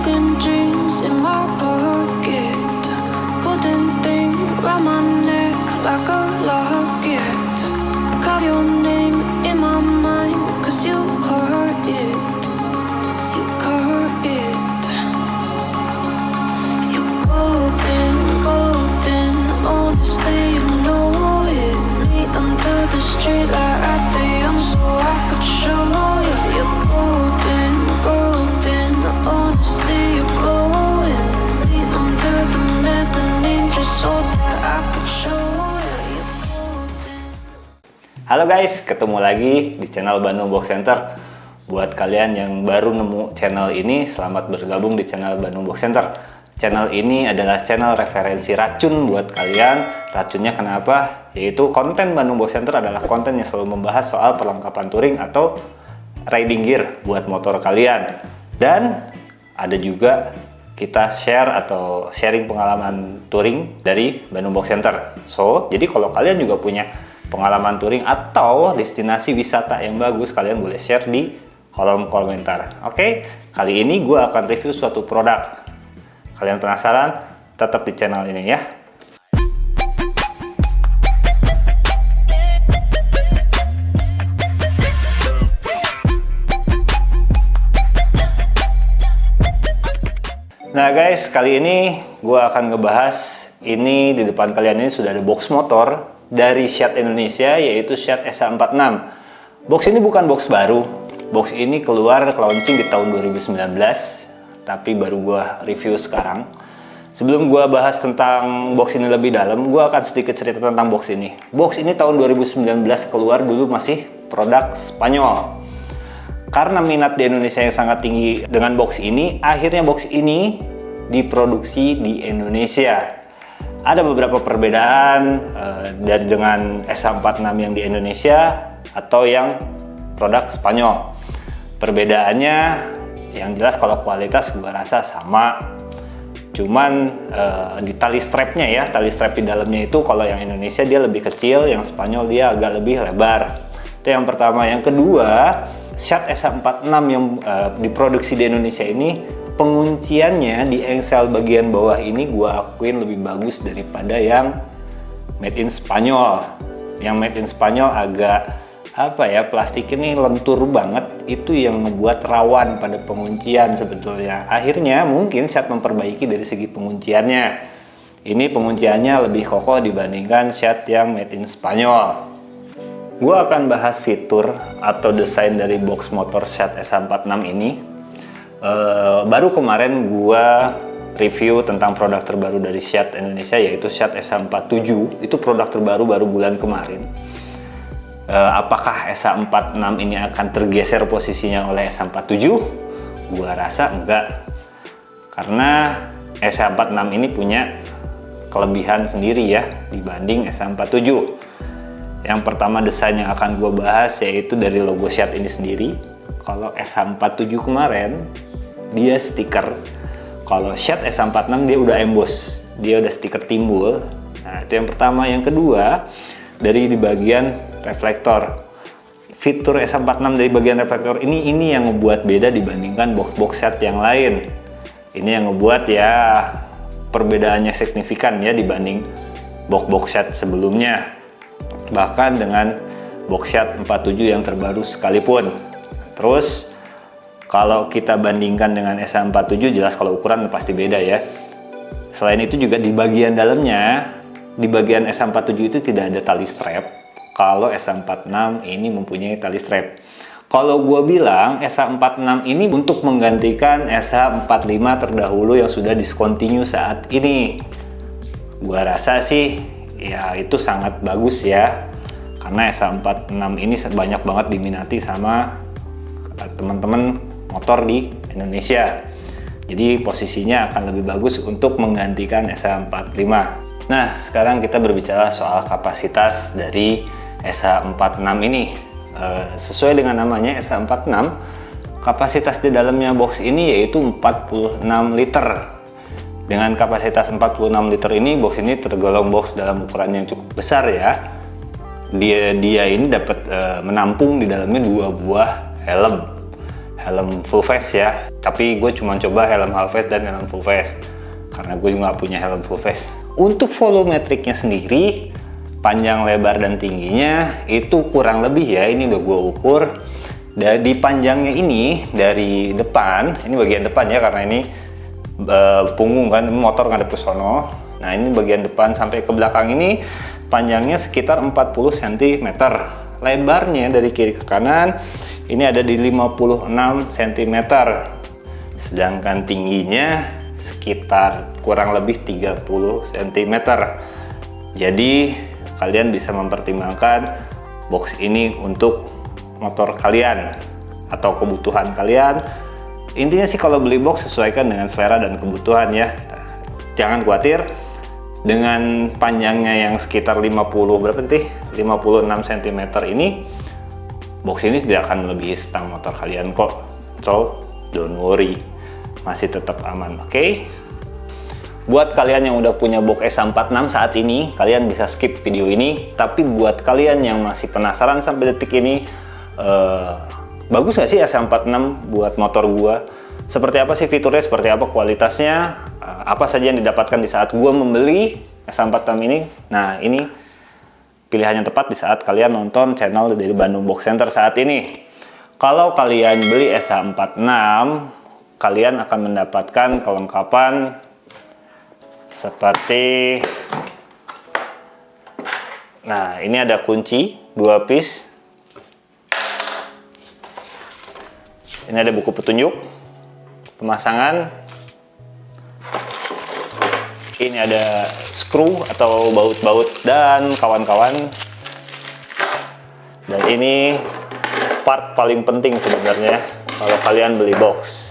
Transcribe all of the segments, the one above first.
broken dreams in my pocket. Golden thing round my neck like a locket. Carve your name in my mind, 'cause you caught it. You caught it. You're golden, golden. Honestly, you know it. Meet under the street light at the so I could show you. You're golden, golden. Honestly, you're glowing. Meet under the mezzanine just so that I could show you. You're golden. Halo guys, ketemu lagi di channel Bandung Box Center. Buat kalian yang baru nemu channel ini, selamat bergabung di channel Bandung Box Center. Channel ini adalah channel referensi racun buat kalian. Racunnya kenapa? Yaitu konten Bandung Box Center adalah konten yang selalu membahas soal perlengkapan touring atau riding gear buat motor kalian. Dan ada juga kita share atau sharing pengalaman touring dari Bandung Box Center. So, jadi kalau kalian juga punya pengalaman touring atau destinasi wisata yang bagus, kalian boleh share di kolom komentar. Oke, kali ini gue akan review suatu produk. Kalian penasaran? Tetap di channel ini ya. Nah guys, kali ini gue akan ngebahas ini. Di depan kalian ini sudah ada box motor dari Shed Indonesia, yaitu Shed SH46. Box ini bukan box baru. Box ini keluar launching di tahun 2019, tapi baru gue review sekarang. Sebelum gue bahas tentang box ini lebih dalam, gue akan sedikit cerita tentang box ini. Box ini tahun 2019 keluar, dulu masih produk Spanyol. Karena minat di Indonesia yang sangat tinggi dengan box ini, akhirnya box ini diproduksi di Indonesia. Ada beberapa perbedaan dari dengan SH46 yang di Indonesia atau yang produk Spanyol. Perbedaannya yang jelas kalau kualitas gue rasa sama. Cuman di tali strapnya ya, tali strap di dalamnya itu kalau yang Indonesia dia lebih kecil, yang Spanyol dia agak lebih lebar. Itu yang pertama. Yang kedua, Shed SH46 yang diproduksi di Indonesia ini, pengunciannya di engsel bagian bawah ini gue akuin lebih bagus daripada yang made in Spanyol. Yang made in Spanyol agak plastik ini lentur banget, itu yang membuat rawan pada penguncian sebetulnya. Akhirnya mungkin Shed memperbaiki dari segi pengunciannya. Ini pengunciannya lebih kokoh dibandingkan Shed yang made in Spanyol. Gue akan bahas fitur atau desain dari box motor Shed SH46 ini. Baru kemarin gue review tentang produk terbaru dari Shed Indonesia, yaitu Shed SH47. Itu produk terbaru baru bulan kemarin. Apakah SH46 ini akan tergeser posisinya oleh SH47? Gue rasa enggak. Karena SH46 ini punya kelebihan sendiri ya dibanding SH47. Yang pertama desain yang akan gue bahas yaitu dari logo Shed ini sendiri. Kalau SH47 kemarin dia stiker. Kalau Shed SH46 dia udah emboss, dia udah stiker timbul. Nah itu yang pertama. Yang kedua, dari di bagian reflektor. Fitur SH46 dari bagian reflektor ini yang ngebuat beda dibandingkan box-box Shed yang lain. Ini yang ngebuat ya perbedaannya signifikan ya dibanding box-box Shed sebelumnya. Bahkan dengan box Shed 47 yang terbaru sekalipun. Terus kalau kita bandingkan dengan SH47, jelas kalau ukuran pasti beda ya. Selain itu juga di bagian dalamnya, di bagian SH47 itu tidak ada tali strap. Kalau SH46 ini mempunyai tali strap. Kalau gue bilang SH46 ini untuk menggantikan SH45 terdahulu yang sudah discontinue saat ini. Gue rasa sih ya itu sangat bagus ya, karena SH46 ini banyak banget diminati sama teman-teman motor di Indonesia. Jadi posisinya akan lebih bagus untuk menggantikan SH45. Nah sekarang kita berbicara soal kapasitas dari SH46 ini. Sesuai dengan namanya SH46, kapasitas di dalamnya box ini yaitu 46 liter. Dengan kapasitas 46 liter ini, box ini tergolong box dalam ukuran yang cukup besar ya. Dia ini dapat menampung di dalamnya 2 buah helm. helm full face ya, tapi gue cuma coba helm half face dan helm full face karena gue juga nggak punya helm full face. Untuk volumetriknya sendiri, panjang, lebar, dan tingginya itu kurang lebih ya, ini udah gue ukur. Dari panjangnya ini dari depan, ini bagian depan ya karena ini punggung kan, motor ngadep ke sono. Nah ini bagian depan sampai ke belakang ini panjangnya sekitar 40 cm. Lebarnya dari kiri ke kanan ini ada di 56 cm. Sedangkan tingginya sekitar kurang lebih 30 cm. Jadi kalian bisa mempertimbangkan box ini untuk motor kalian atau kebutuhan kalian. Intinya sih kalau beli box sesuaikan dengan selera dan kebutuhan ya. Jangan khawatir dengan panjangnya yang sekitar 56 cm ini, box ini tidak akan melebihi stang motor kalian kok. So don't worry, masih tetap aman, oke? Buat kalian yang udah punya box SA46 saat ini, kalian bisa skip video ini. Tapi buat kalian yang masih penasaran sampai detik ini, bagus gak sih SA46 buat motor gua? Seperti apa sih fiturnya, seperti apa kualitasnya, apa saja yang didapatkan di saat gua membeli SA46 ini? Nah ini pilihannya tepat di saat kalian nonton channel dari Bandung Box Center saat ini. Kalau kalian beli SA46, kalian akan mendapatkan kelengkapan seperti, nah ini ada kunci 2 piece, ini ada buku petunjuk pemasangan, ini ada skru atau baut-baut dan kawan-kawan, dan ini part paling penting sebenarnya kalau kalian beli box.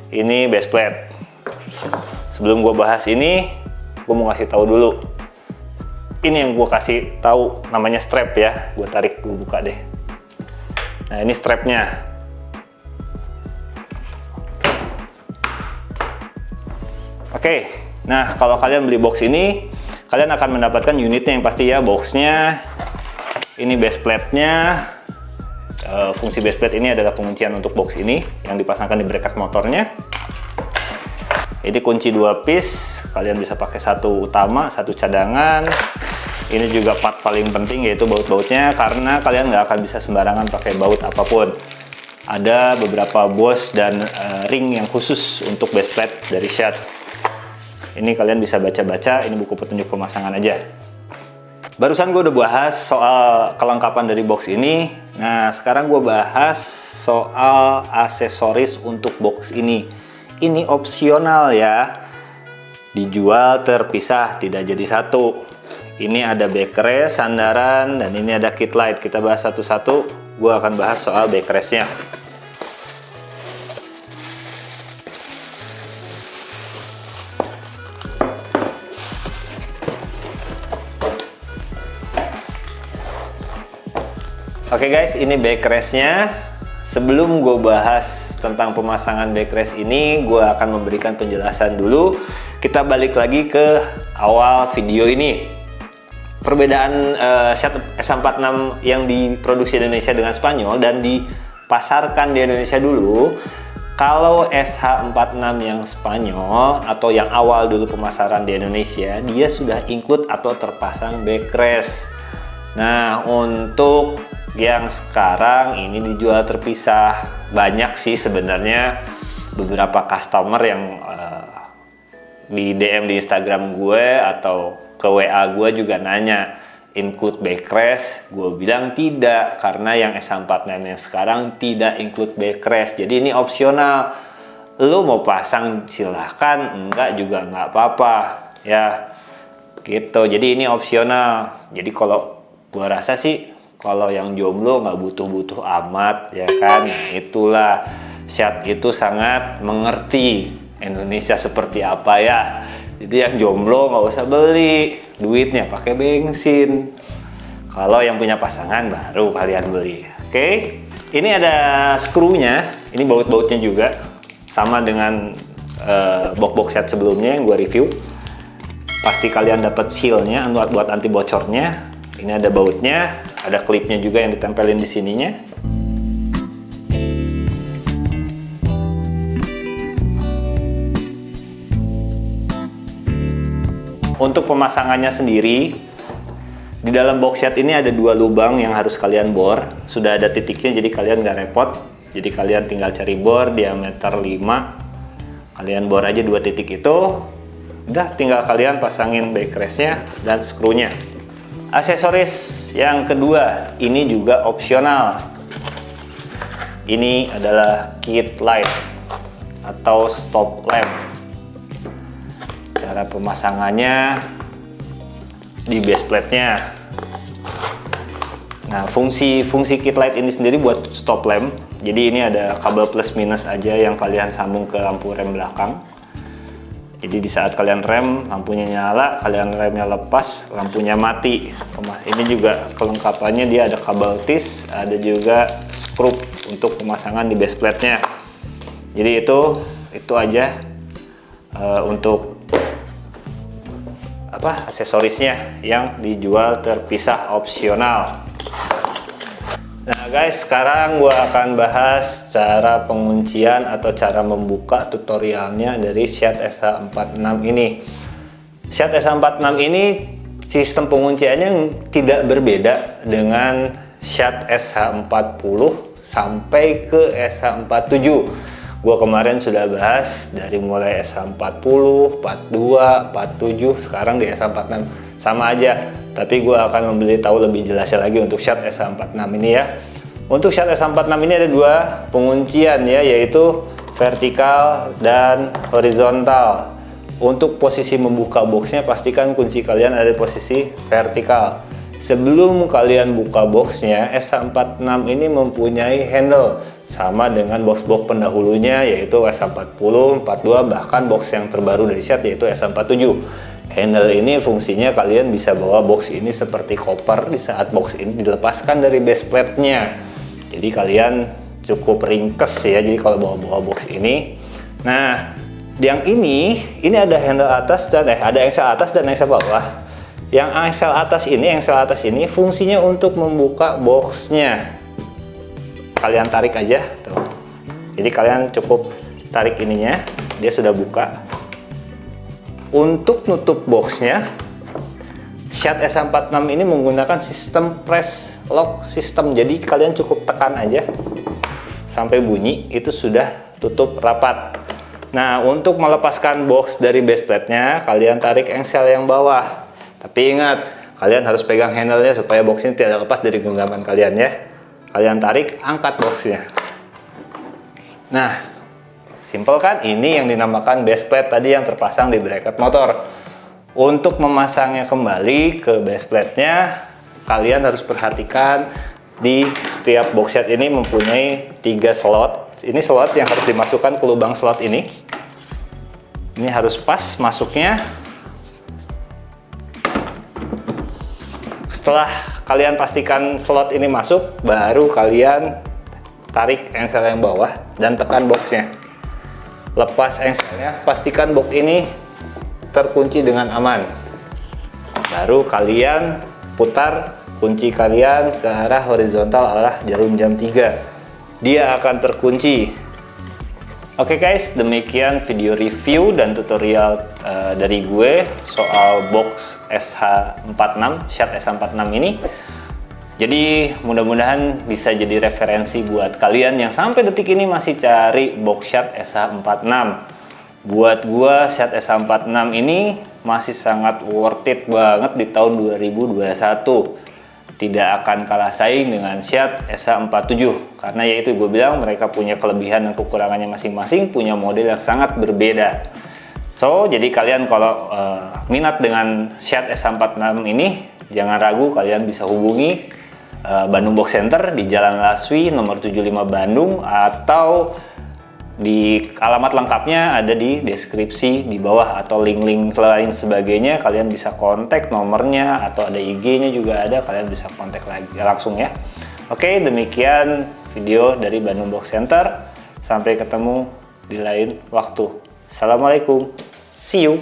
Ini base plate. Sebelum gue bahas ini, gue mau kasih tahu dulu. Ini yang gue kasih tahu namanya strap ya. Gue tarik, gue buka deh. Nah ini strapnya. Oke, nah kalau kalian beli box ini, kalian akan mendapatkan unitnya yang pasti ya, boxnya. Ini base plate-nya. Fungsi base plate ini adalah penguncian untuk box ini yang dipasangkan di bracket motornya. Ini kunci 2 piece, kalian bisa pakai satu utama, satu cadangan. Ini juga part paling penting yaitu baut-bautnya, karena kalian nggak akan bisa sembarangan pakai baut apapun. Ada beberapa bos dan ring yang khusus untuk base plate dari Schadt. Ini kalian bisa baca-baca, ini buku petunjuk pemasangan aja. Barusan gue udah bahas soal kelengkapan dari box ini. Nah, sekarang gue bahas soal aksesoris untuk box ini. Ini opsional ya. Dijual terpisah, tidak jadi satu. Ini ada backrest, sandaran, dan ini ada kit light. Kita bahas satu-satu. Gue akan bahas soal backrestnya. Oke guys, ini backrestnya. Sebelum gue bahas tentang pemasangan backrest ini, gue akan memberikan penjelasan dulu. Kita balik lagi ke awal video ini. Perbedaan Schadt SA46 yang diproduksi di Indonesia dengan Spanyol dan dipasarkan di Indonesia dulu. Kalau SH46 yang Spanyol atau yang awal dulu pemasaran di Indonesia, dia sudah include atau terpasang backrest. Nah, untuk yang sekarang ini dijual terpisah. Banyak sih sebenarnya beberapa customer yang di DM di Instagram gue atau ke WA gue juga nanya include backrest. Gue bilang tidak, karena yang SA46 yang sekarang tidak include backrest. Jadi ini opsional. Lu mau pasang silahkan, enggak juga nggak apa-apa ya gitu. Jadi ini opsional. Jadi kalau gue rasa sih, kalau yang jomblo nggak butuh-butuh amat ya kan. Nah, itulah Schadt itu sangat mengerti Indonesia seperti apa ya. Jadi yang jomblo nggak usah beli, duitnya pakai bensin. Kalau yang punya pasangan baru kalian beli. Oke, ini ada skrunya, ini baut-bautnya juga sama dengan box Schadt sebelumnya yang gue review. Pasti kalian dapat sealnya buat anti bocornya. Ini ada bautnya, ada klipnya juga yang ditempelin di sininya. Untuk pemasangannya sendiri, di dalam box shot ini ada 2 lubang yang harus kalian bor. Sudah ada titiknya, jadi kalian nggak repot. Jadi kalian tinggal cari bor diameter 5. Kalian bor aja 2 titik itu. Udah, tinggal kalian pasangin backrestnya dan skrunya. Aksesoris yang kedua, ini juga opsional. Ini adalah kit light atau stop lamp. Cara pemasangannya di base plate-nya. Nah, fungsi kit light ini sendiri buat stop lamp. Jadi ini ada kabel plus minus aja yang kalian sambung ke lampu rem belakang. Jadi di saat kalian rem, lampunya nyala, kalian remnya lepas, lampunya mati. Ini juga kelengkapannya, dia ada kabel tis, ada juga skrup untuk pemasangan di base plate-nya. Jadi itu aja untuk aksesorisnya yang dijual terpisah opsional. Nah guys, sekarang gua akan bahas cara penguncian atau cara membuka tutorialnya dari Shat SH46 ini. Shat SH46 ini sistem pengunciannya tidak berbeda dengan Shat SH40 sampai ke SH47. Gua kemarin sudah bahas dari mulai SH40, 42, 47, sekarang di SH46 sama aja. Tapi gue akan memberitahu lebih jelasnya lagi untuk Shat SH46 ini ya. Untuk Shat SH46 ini ada 2 penguncian ya, yaitu vertikal dan horizontal. Untuk posisi membuka boxnya, pastikan kunci kalian ada di posisi vertikal. Sebelum kalian buka boxnya, SH46 ini mempunyai handle sama dengan box-box pendahulunya, yaitu SH40, 42, bahkan box yang terbaru dari Shat yaitu SH47. Handle ini fungsinya kalian bisa bawa box ini seperti koper di saat box ini dilepaskan dari base plate-nya. Jadi kalian cukup ringkes ya, jadi kalau bawa box ini. Nah, yang ini ada handle atas dan ada engsel atas dan engsel bawah. Yang engsel atas ini fungsinya untuk membuka boxnya. Kalian tarik aja tuh. Jadi kalian cukup tarik ininya, dia sudah buka. Untuk nutup boxnya, Shat SH46 ini menggunakan sistem press lock system. Jadi kalian cukup tekan aja sampai bunyi, itu sudah tutup rapat. Nah, untuk melepaskan box dari base plate-nya, kalian tarik engsel yang bawah. Tapi ingat, kalian harus pegang handle-nya supaya box ini tidak lepas dari genggaman kalian ya. Kalian tarik, angkat boxnya. Nah, simple kan? Ini yang dinamakan base plate tadi yang terpasang di bracket motor. Untuk memasangnya kembali ke base plate-nya, kalian harus perhatikan di setiap box set ini mempunyai 3 slot. Ini slot yang harus dimasukkan ke lubang slot ini. Ini harus pas masuknya. Setelah kalian pastikan slot ini masuk, baru kalian tarik engsel yang bawah dan tekan boxnya. Lepas engselnya, pastikan box ini terkunci dengan aman. Baru kalian putar kunci kalian ke arah horizontal, arah jarum jam 3. Dia akan terkunci. Oke guys, demikian video review dan tutorial dari gue soal box SH46, Shat SH46 ini. Jadi mudah-mudahan bisa jadi referensi buat kalian yang sampai detik ini masih cari box Shat SH46. Buat gue, Shat SH46 ini masih sangat worth it banget di tahun 2021. Tidak akan kalah saing dengan Shat SH47 karena yaitu gue bilang mereka punya kelebihan dan kekurangannya masing-masing, punya model yang sangat berbeda. So, jadi kalian kalau minat dengan Shat SH46 ini, jangan ragu, kalian bisa hubungi Bandung Box Center di Jalan Laswi nomor 75 Bandung, atau di alamat lengkapnya ada di deskripsi di bawah atau link-link lain sebagainya. Kalian bisa kontak nomornya atau ada IG-nya juga ada, kalian bisa kontak lagi langsung ya. Oke, demikian video dari Bandung Box Center. Sampai ketemu di lain waktu. Assalamualaikum. See you.